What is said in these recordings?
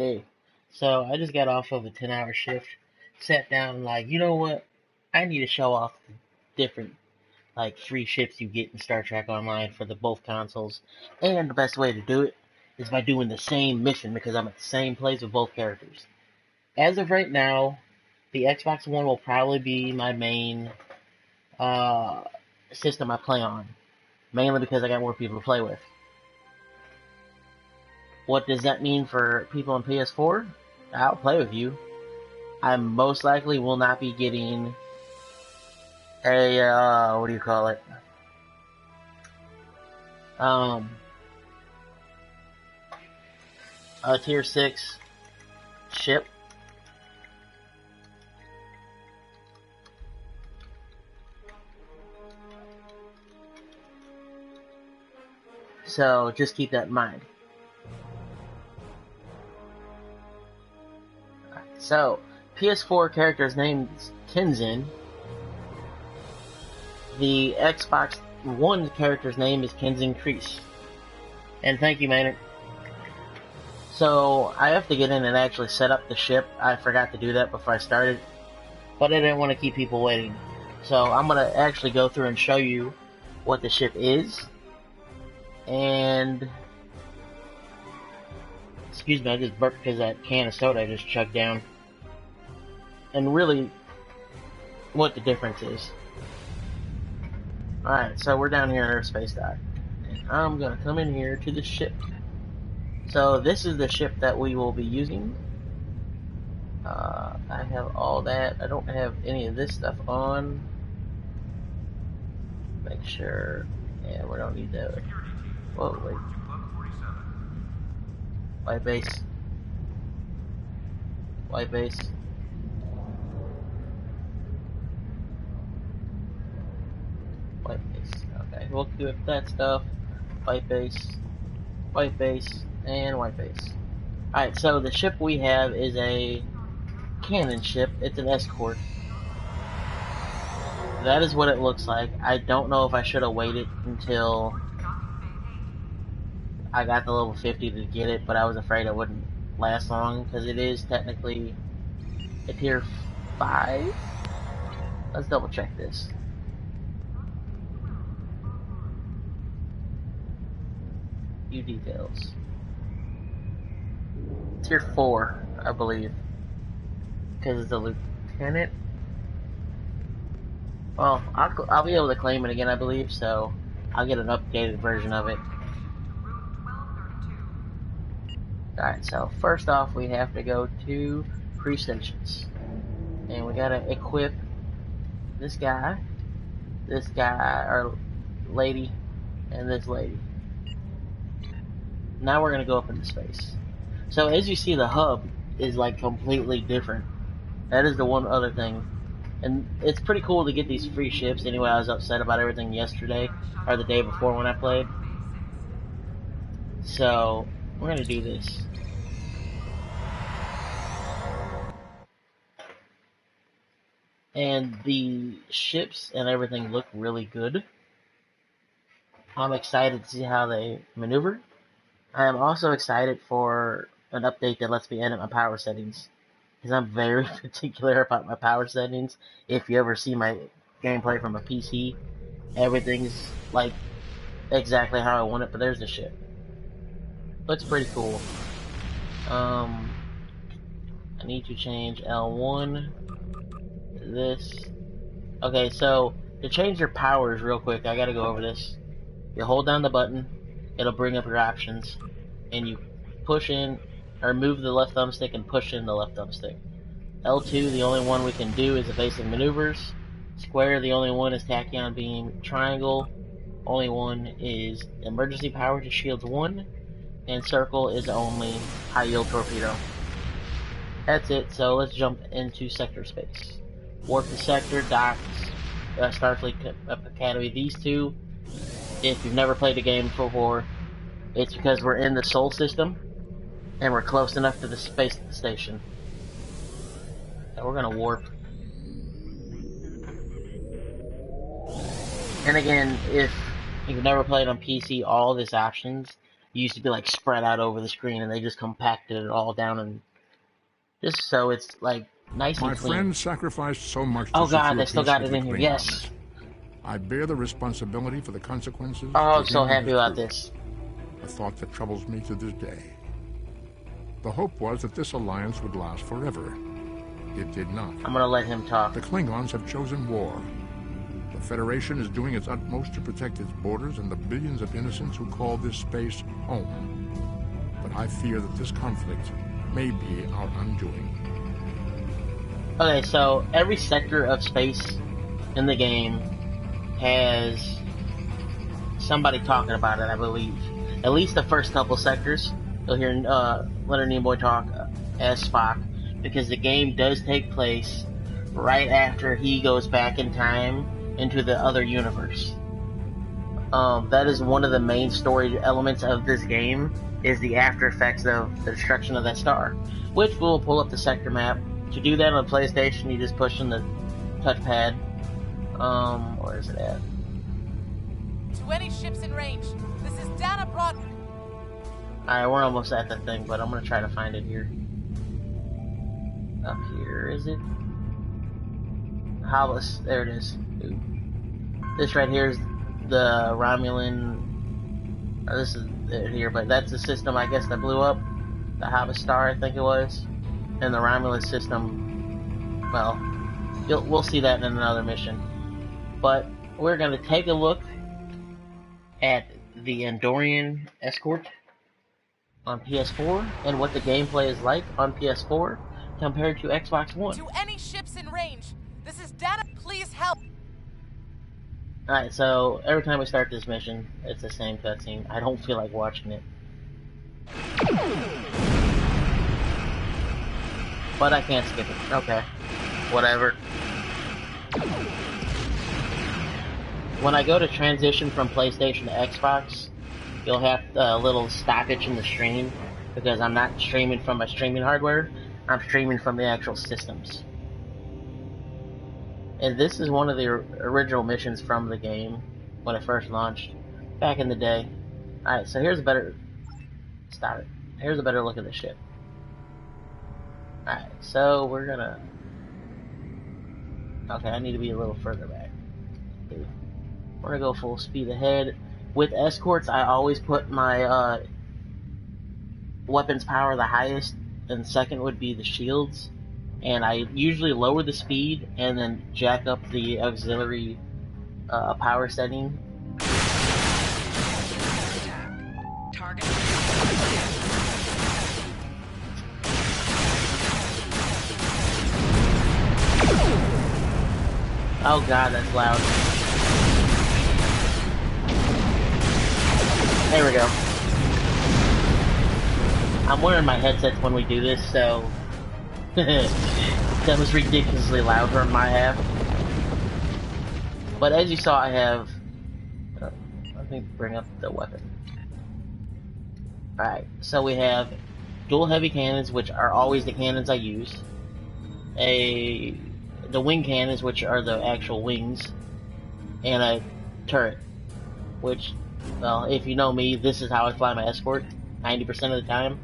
Hey, so I just got off of a 10-hour shift, sat down and like, you know what? I need to show off the different like free ships you get in Star Trek Online for the both consoles. And the best way to do it is by doing the same mission because I'm at the same place with both characters. As of right now, the Xbox One will probably be my main uh, system I play on, mainly because I got more people to play with. What does that mean for people on PS4? I'll play with you. I most likely will not be getting a, what do you call it? Um, a tier 6 ship. So just keep that in mind. So, PS4 character's name is Kenzen. The Xbox One character's name is Kenzen Crese. And thank you, Maynard. So, I have to get in and actually set up the ship. I forgot to do that before I started. But I didn't want to keep people waiting. So, I'm going to actually go through and show you what the ship is. And... excuse me, I just burped because that can of soda I just chugged down. And really, what the difference is. Alright, so we're down here in our space dock. And I'm going to come in here to the ship. So this is the ship that we will be using. I have all that. I don't have any of this stuff on. Make sure. Yeah, we don't need that. Whoa, wait. White base. White base. White base. Okay, we'll do that stuff. White base. White base. And white base. Alright, so the ship we have is a cannon ship. It's an escort. That is what it looks like. I don't know if I should have waited until I got the level 50 to get it, but I was afraid it wouldn't last long because it is technically a tier 5. Let's double check this. Few details. Tier 4, I believe. Because it's a lieutenant. Well, I'll be able to claim it again, I believe, so I'll get an updated version of it. Alright, so first off, we have to go to pre-stations. And we gotta equip this guy, or lady, and this lady. Now we're gonna go up into space. So as you see, the hub is like completely different. That is the one other thing. And it's pretty cool to get these free ships. Anyway, I was upset about everything yesterday, or the day before when I played. So, we're gonna do this. And the ships and everything look really good. I'm excited to see how they maneuver. I am also excited for an update that lets me edit my power settings. Because I'm very particular about my power settings. If you ever see my gameplay from a PC, everything's like exactly how I want it, but there's the ship. Looks pretty cool. I need to change L1 to this. Okay, so to change your powers real quick, I gotta go over this. You hold down the button, it'll bring up your options, and you push in, or move the left thumbstick and push in the left thumbstick. L2, the only one we can do is the basic maneuvers. Square, the only one is tachyon beam. Triangle, only one is emergency power to shields 1. And circle is only high yield torpedo. That's it, so let's jump into sector space. Warp to sector, docks, Starfleet Academy. These two, if you've never played the game before, it's because we're in the Sol system, and we're close enough to the space station. So we're gonna warp. And again, if you've never played on PC, all these options used to be like spread out over the screen, and they just compacted it all down, and just so it's like nice and clean. My friend sacrificed so much to oh god, they secure still peace got with it the in here. Klingons. Yes. I bear the responsibility for the consequences. Oh, to I'm so him and happy his about crew. this. A thought that troubles me to this day. The hope was that this alliance would last forever. It did not. I'm gonna let him talk. The Klingons have chosen war. The Federation is doing its utmost to protect its borders and the billions of innocents who call this space home. But I fear that this conflict may be our undoing. Okay, so every sector of space in the game has somebody talking about it, I believe. At least the first couple sectors. You'll hear Leonard Nimoy talk as Spock, because the game does take place right after he goes back in time into the other universe. That is one of the main story elements of this game, is the after effects of the destruction of that star, which will pull up the sector map. To do that on PlayStation, you just push in the touchpad. Where is it at? To any ships in range, this is Dana Broughton. Alright, we're almost at the thing, but I'm gonna try to find it here. Up here, is it? Hollis, there it is. Ooh. This right here is the Romulan. This is it here, but that's the system, I guess, that blew up. The Hobbit Star, I think it was. And the Romulan system, well, we'll see that in another mission. But we're going to take a look at the Andorian escort on PS4 and what the gameplay is like on PS4 compared to Xbox One. To any ships in range, this is Dana. Please help. Alright, so every time we start this mission, it's the same cutscene. I don't feel like watching it. But I can't skip it. Okay. Whatever. When I go to transition from PlayStation to Xbox, you'll have a little stoppage in the stream, because I'm not streaming from my streaming hardware, I'm streaming from the actual systems. And this is one of the original missions from the game when it first launched, back in the day. Alright, so here's a better... Stop it. Here's a better look at the ship. Alright, so we're gonna... Okay, I need to be a little further back. We're gonna go full speed ahead. With escorts, I always put my weapons power the highest, and second would be the shields. And I usually lower the speed and then jack up the auxiliary power setting. Target. Oh god, that's loud. There we go. I'm wearing my headsets when we do this, so that was ridiculously loud on my half. But as you saw, I have... let me bring up the weapon. Alright, so we have dual heavy cannons, which are always the cannons I use. The wing cannons, which are the actual wings. And a turret, which, well, if you know me, this is how I fly my escort 90% of the time.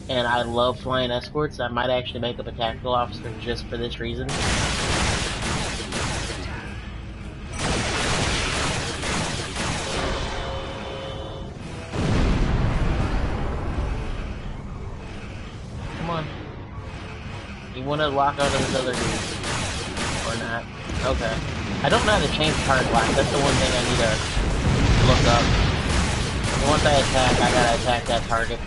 And I love flying escorts. I might actually make up a tactical officer just for this reason. Come on. You want to lock onto this other dude. Or not. Okay. I don't know how to change target lock. That's the one thing I need to look up. And once I attack, I gotta attack that target.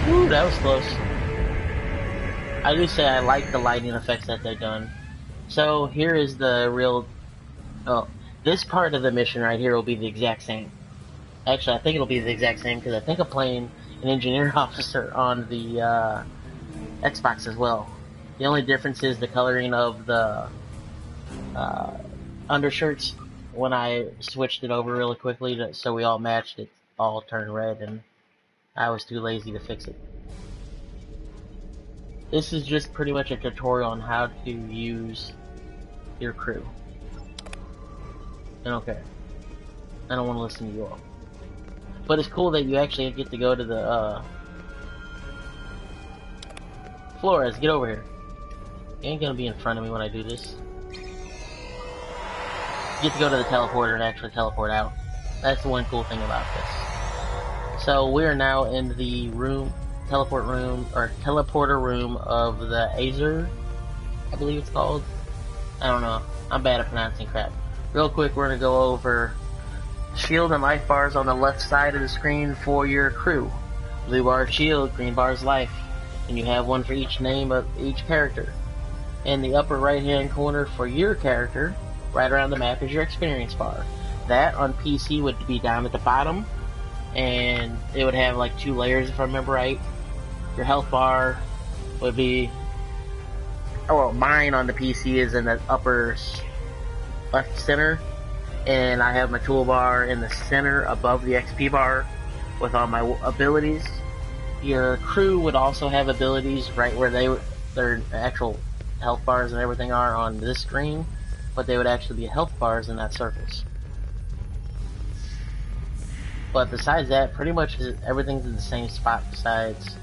Ooh, that was close. I do say I like the lighting effects that they've done. So here is the real... Oh, this part of the mission right here will be the exact same. Actually, I think it'll be the exact same, because I think I'm playing an engineer officer on the Xbox as well. The only difference is the coloring of the undershirts. When I switched it over really quickly so we all matched, it all turned red, and I was too lazy to fix it. This is just pretty much a tutorial on how to use your crew. I don't care. I don't want to listen to you all. But it's cool that you actually get to go to the, Flores, get over here. You ain't gonna be in front of me when I do this. You get to go to the teleporter and actually teleport out. That's the one cool thing about this. So we are now in the room, teleporter room of the Azura, I believe it's called. I don't know. I'm bad at pronouncing crap. Real quick, we're gonna go over shield and life bars on the left side of the screen for your crew. Blue bar is shield, green bar is life, and you have one for each name of each character. In the upper right hand corner for your character, right around the map, is your experience bar. That on PC would be down at the bottom, and it would have like 2 layers if I remember right. Your health bar would be, oh well, mine on the PC is in the upper left center, and I have my toolbar in the center above the XP bar with all my abilities. Your crew would also have abilities right where their actual health bars and everything are on this screen, but they would actually be health bars and not circles. But besides that, pretty much everything's in the same spot besides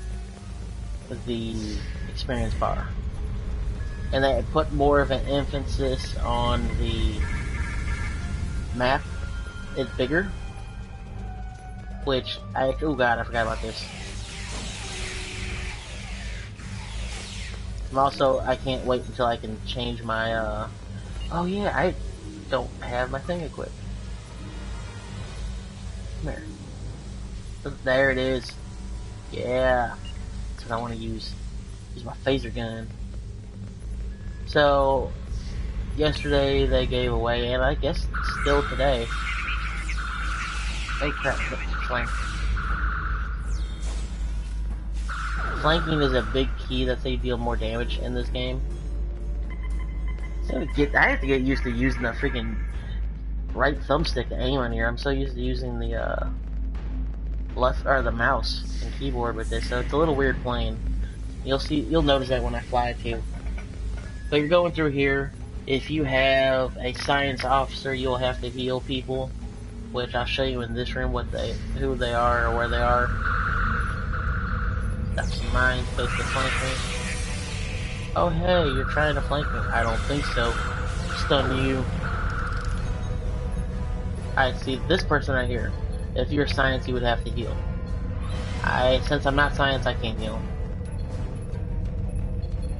the experience bar. And they put more of an emphasis on the map. It's bigger, which oh god, I forgot about this. And also, I can't wait until I can change my, oh yeah, I don't have my thing equipped. Come here. There it is. Yeah. That's what I want to use. Use my phaser gun. So, yesterday they gave away, and I guess still today. Hey crap, flank. Flanking is a big key that they deal more damage in this game. So I have to get used to using the freaking right thumbstick to aim on here. I'm so used to using the left or the mouse and keyboard with this, so it's a little weird playing. You'll notice that when I fly too. So you're going through here. If you have a science officer, you'll have to heal people, which I'll show you in this room who they are or where they are. Got some mines close to flanking. Oh hey, you're trying to flank me. I don't think so. Stun you. Alright, see this person right here. If you're science, you would have to heal. Since I'm not science, I can't heal.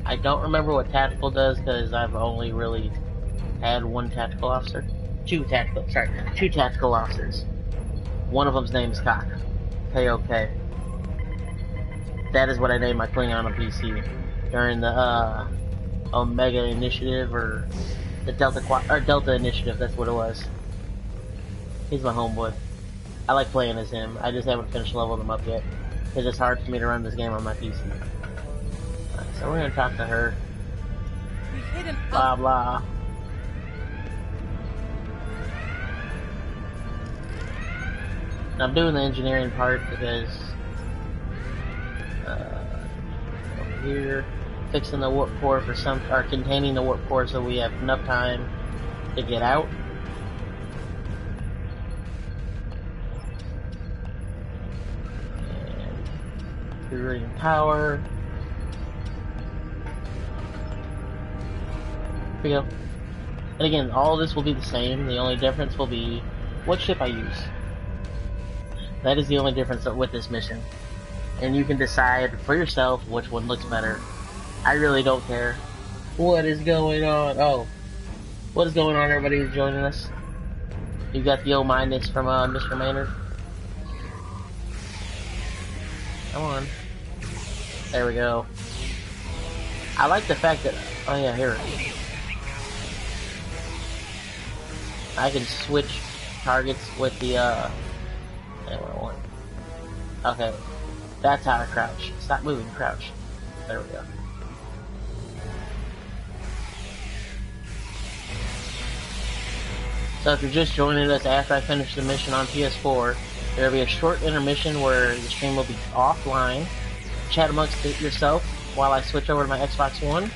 I don't remember what tactical does because I've only really had one tactical officer. Two tactical officers. One of them's name is Cock. K-O-K. That is what I named my Klingon on PC during the Omega Initiative or the Delta Initiative. That's what it was. He's my homeboy. I like playing as him. I just haven't finished leveling him up yet because it's hard for me to run this game on my PC. So we're gonna talk to her. Blah blah. I'm doing the engineering part because over here, fixing the warp core or containing the warp core so we have enough time to get out. And rerouting power. Here we go. And again, all of this will be the same. The only difference will be what ship I use. That is the only difference with this mission. And you can decide for yourself which one looks better. I really don't care. What is going on? Oh. What is going on, everybody who's joining us? You got the old mindness from Mr. Maynard. Come on. There we go. I like the fact that... Oh yeah, here. I can switch targets with the, Okay. That's how I crouch. Stop moving, crouch. There we go. So if you're just joining us after I finish the mission on PS4, there will be a short intermission where the stream will be offline. Chat amongst yourself. while I switch over to my Xbox One.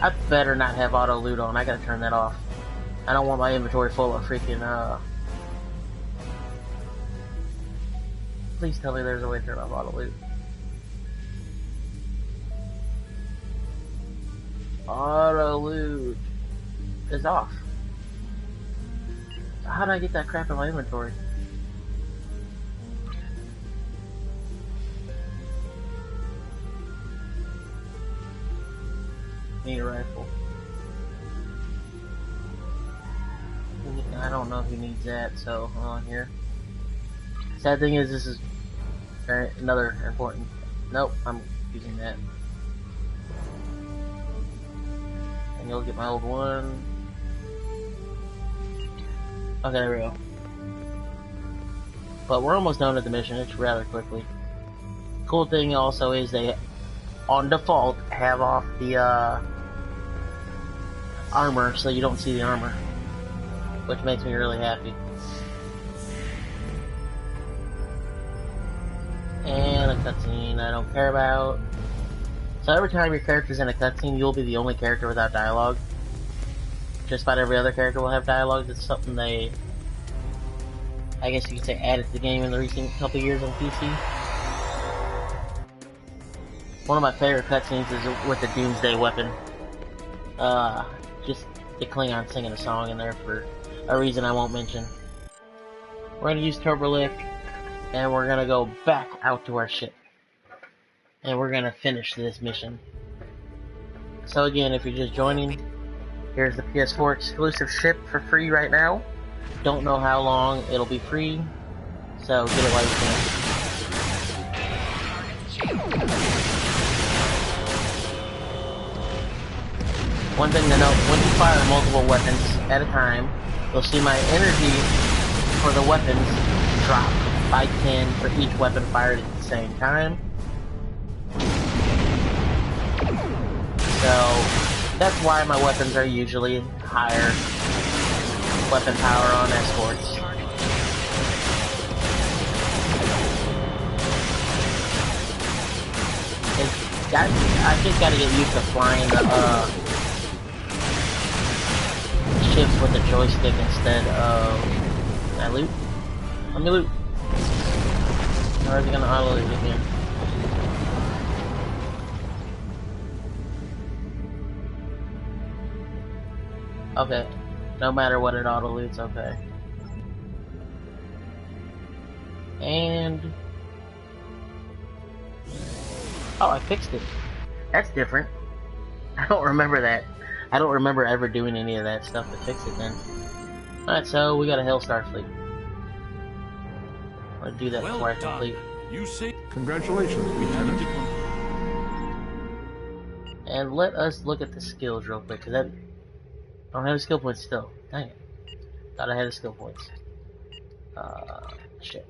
I better not have auto loot on. I gotta turn that off. I don't want my inventory full of freaking, Please tell me there's a way to turn off auto loot. Auto loot is off. How did I get that crap in my inventory? Need a rifle. I don't know if he needs that, so hold on here. Sad thing is, this is another important. Nope, I'm using that. And you'll get my old one. Okay, there we go. But we're almost done with the mission. It's rather quickly. Cool thing also is they, on default, have off the armor, so you don't see the armor, which makes me really happy. And a cutscene I don't care about. So every time your character's in a cutscene, you'll be the only character without dialogue. Just about every other character will have dialogue. It's something they, I guess you could say, added to the game in the recent couple years on PC. One of my favorite cutscenes is with the Doomsday weapon. Just the Klingon singing a song in there for a reason I won't mention. We're gonna use Turbo Lift, and we're gonna go back out to our ship. And we're gonna finish this mission. So again, if you're just joining, here's the PS4 exclusive ship for free right now. Don't know how long it'll be free, so get it while you can. One thing to note, when you fire multiple weapons at a time, you'll see my energy for the weapons drop by 10 for each weapon fired at the same time. So that's why my weapons are usually higher weapon power on escorts. I just gotta get used to flying the ships with the joystick instead of... Can I loot? Let me loot. Or is it gonna auto loot again? Okay. No matter what it auto loots, okay. And... oh, I fixed it. That's different. I don't remember that. I don't remember ever doing any of that stuff to fix it then. Alright, so we got a Hellstar fleet. I'm gonna do that before I complete. You see? Congratulations, Lieutenant. And let us look at the skills real quick, because I don't have the skill points still. Dang it. Thought I had the skill points. Shit.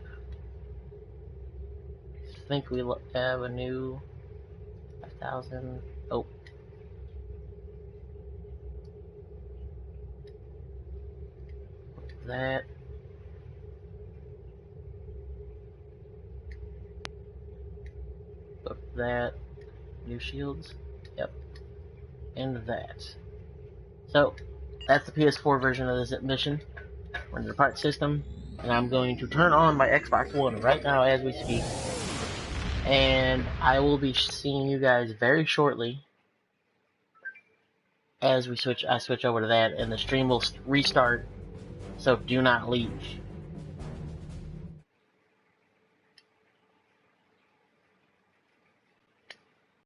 I think we have a new 5,000. Oh. That. Look that. New shields. Yep. And that. So, that's the PS4 version of this mission. We're in the part system, and I'm going to turn on my Xbox One right now as we speak. And I will be seeing you guys very shortly as I switch over to that, and the stream will restart. So do not leave.